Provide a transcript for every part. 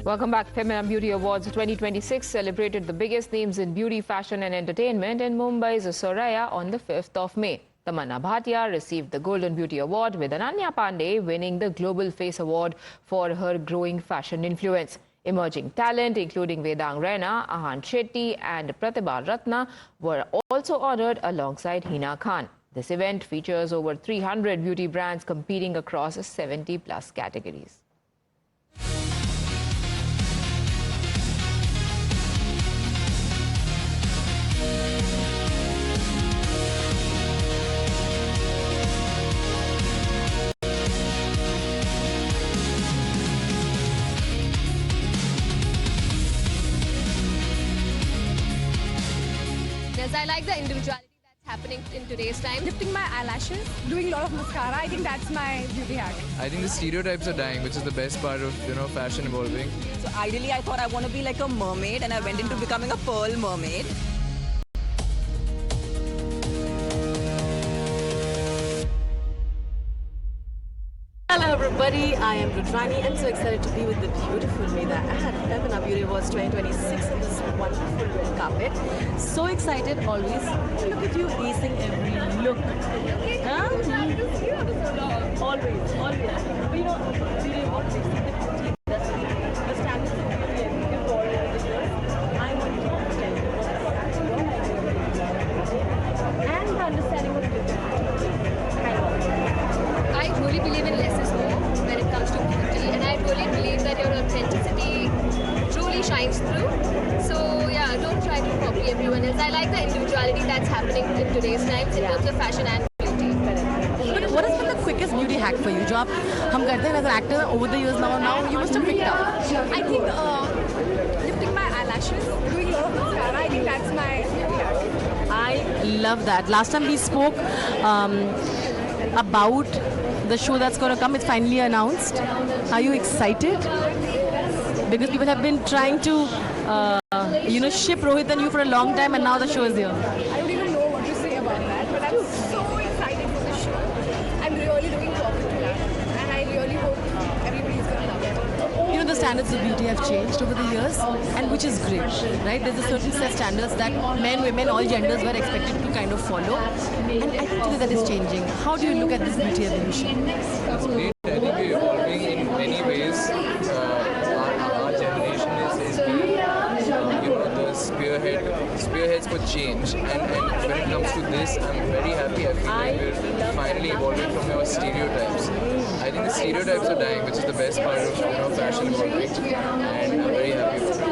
Welcome back. Femina Beauty Awards 2026 celebrated the biggest names in beauty, fashion and entertainment in Mumbai's Soraya on the 5th of May. Tamanna Bhatia received the Golden Beauty Award, with Ananya Pandey winning the Global Face Award for her growing fashion influence. Emerging talent including Vedang Raina, Ahan Shetty and Pratibha Ratna were also honored alongside Hina Khan. This event features over 300 beauty brands competing across 70+ categories. Yes, I like the individuality that's happening in today's time. Lifting my eyelashes, doing a lot of mascara. I think that's my beauty hack. I think the stereotypes are dying, which is the best part of, fashion evolving. So ideally, I thought I want to be like a mermaid, and I went into becoming a pearl mermaid. Hello everybody, I am Rudrani and so excited to be with the beautiful Medha at Femina Beauty Awards 2026 on this wonderful red carpet. So excited always. Look at you acing every look. Huh? Always. But beauty awards makes it different. The standards of beauty have evolved over the years. I want to understand and the understanding of beauty. I truly believe in less is more when it comes to beauty, and I really believe that your authenticity truly shines through. So yeah, don't try to copy everyone else. I like the individuality that's happening in today's times in terms of fashion and beauty. But what has been the quickest beauty hack for you? जो आप हम करते हैं as an actor over the years now you must have picked up. I think lifting my eyelashes, doing a lot of mascara. I think that's my beauty hack. I love that. Last time we spoke about the show that's going to come. It's finally announced. Are you excited? Because people have been trying to, ship Rohit and you for a long time, and now the show is here. I don't even know what to say about that, but I'm so excited for the show. I'm really looking forward to that, and I really hope everybody's going to love it. The standards of beauty have changed over the years, and which is great, right? There's a certain set standards that men, women, all genders were expected to kind of follow, and I think today that is changing. How do you look at this beauty evolution? It's great. I think we're evolving in many ways. Our generation is being, the spearheads for change. And when it comes to this, I'm very happy. I feel like we're finally evolving from our stereotypes. I think the stereotypes are dying, which is the best part of fashion evolving, and I'm very happy with it.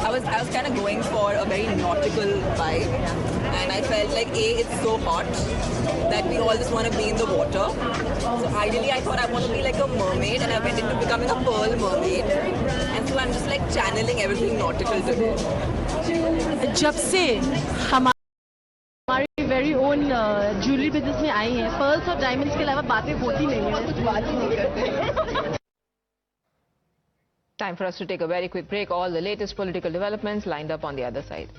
I was kind of going for a very nautical vibe, and I felt like it's so hot that we all just want to be in the water. So ideally, I thought I want to be like a mermaid, and I went into becoming a pearl mermaid, and so I'm just like channeling everything nautical today. जब से हमारी very own jewelry business में आई हैं, pearls और diamonds के अलावा बातें होती नहीं हैं, कुछ बात ही नहीं करते. Time for us to take a very quick break. All the latest political developments lined up on the other side.